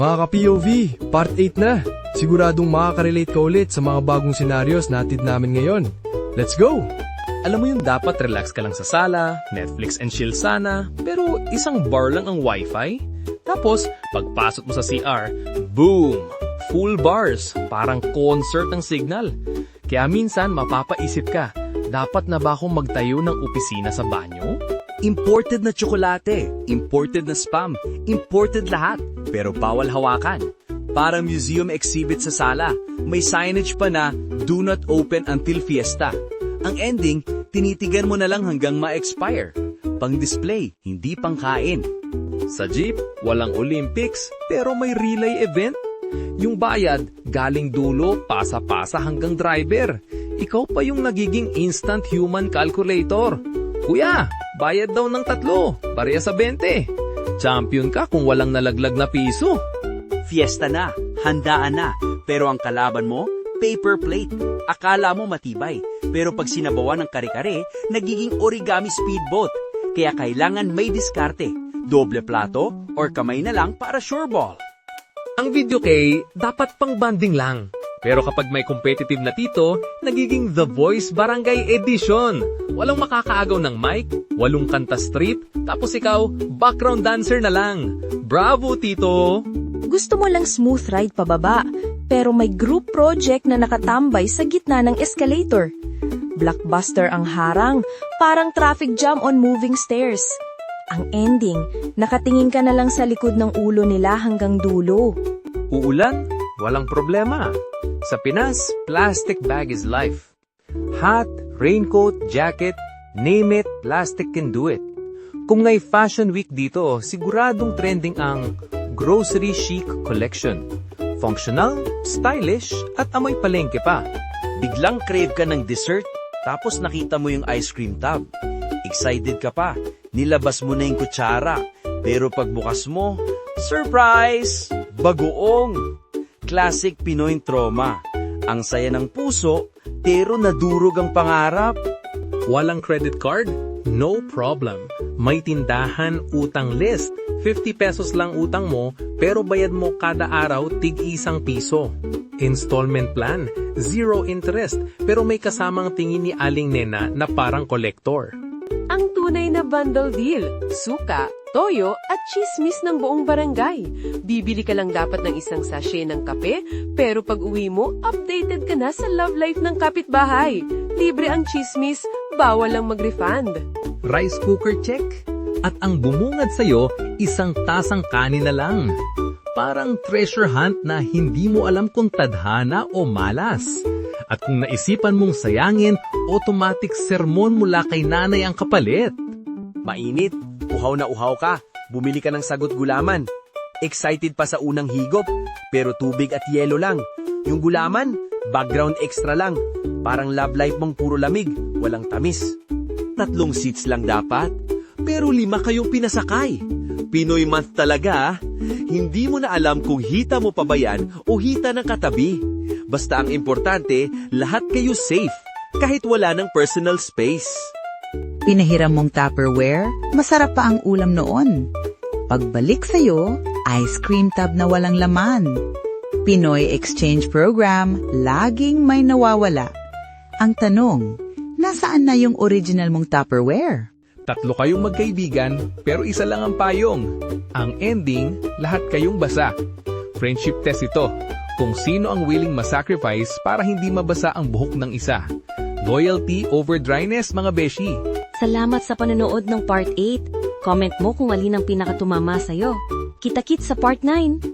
Mga ka-POV, Part 8 na. Siguradong makaka-relate ka ulit sa mga bagong senaryos na hatid namin ngayon. Let's go! Alam mo yung dapat relax ka lang sa sala, Netflix and chill sana, pero isang bar lang ang wifi? Tapos, pagpasok mo sa CR, boom! Full bars, parang concert ng signal. Kaya minsan mapapaisip ka, dapat na ba akong magtayo ng opisina sa banyo? Imported na tsokolate, imported na spam, imported lahat, pero bawal hawakan. Para museum exhibit sa sala, may signage pa na do not open until fiesta. Ang ending, tinitigan mo na lang hanggang ma-expire. Pang-display, hindi pang-kain. Sa jeep, walang Olympics, pero may relay event. Yung bayad, galing dulo, pasa-pasa hanggang driver. Ikaw pa yung nagiging instant human calculator. Kuya, bayad daw ng 3, pareha sa 20. Champion ka kung walang nalaglag na piso. Fiesta na, handaan na, pero ang kalaban mo, paper plate. Akala mo matibay, pero pag sinabawan ng kare-kare, nagiging origami speedboat. Kaya kailangan may diskarte, doble plato, or kamay na lang para sure ball. Ang video kay, dapat pang banding lang. Pero kapag may competitive na tito, nagiging The Voice Barangay Edition. Walang makakaagaw ng mic, 8 kanta strip, tapos ikaw, background dancer na lang. Bravo, tito! Gusto mo lang smooth ride pababa, pero may group project na nakatambay sa gitna ng escalator. Blockbuster ang harang, parang traffic jam on moving stairs. Ang ending, nakatingin ka na lang sa likod ng ulo nila hanggang dulo. Uulan? Walang problema. Sa Pinas, plastic bag is life. Hat, raincoat, jacket, name it, plastic can do it. Kung nga'y Fashion Week dito, siguradong trending ang Grocery Chic Collection. Functional, stylish, at amoy palengke pa. Biglang crave ka ng dessert, tapos nakita mo yung ice cream tub. Excited ka pa, nilabas mo na yung kutsara. Pero pagbukas mo, surprise! Bagoong! Classic Pinoy trauma. Ang saya ng puso, pero nadurog ang pangarap. Walang credit card? No problem. May tindahan utang list. 50 pesos lang utang mo, pero bayad mo kada araw tig-1 piso. Installment plan, 0 interest, pero may kasamang tingin ni Aling Nena na parang collector. Ang tunay na bundle deal, suka, toyo at chismis ng buong barangay. Bibili ka lang dapat ng isang sachet ng kape, pero pag uwi mo, updated ka na sa love life ng kapitbahay. Libre ang chismis, bawal lang mag-refund. Rice cooker check. At ang bumungad sa'yo, isang tasang kanin na lang. Parang treasure hunt na hindi mo alam kung tadhana o malas. At kung naisipan mong sayangin, automatic sermon mula kay nanay ang kapalit. Mainit, uhaw na uhaw ka, bumili ka ng sagot gulaman. Excited pa sa unang higop, pero tubig at yelo lang. Yung gulaman, background extra lang. Parang love life mong puro lamig, walang tamis. 3 seats lang dapat, pero 5 kayong pinasakay. Pinoy month talaga, hindi mo na alam kung hita mo pa ba yan o hita ng katabi. Basta ang importante, lahat kayo safe, kahit wala ng personal space. Pinahiram mong Tupperware, masarap pa ang ulam noon. Pagbalik sa'yo, ice cream tub na walang laman. Pinoy Exchange Program, laging may nawawala. Ang tanong, nasaan na yung original mong Tupperware? 3 kayong magkaibigan, pero isa lang ang payong. Ang ending, lahat kayong basa. Friendship test ito, kung sino ang willing masacrifice para hindi mabasa ang buhok ng isa. Loyalty over dryness, mga beshi. Salamat sa panonood ng Part 8. Comment mo kung alin ang pinakatumama sa'yo. Kita-kits sa Part 9.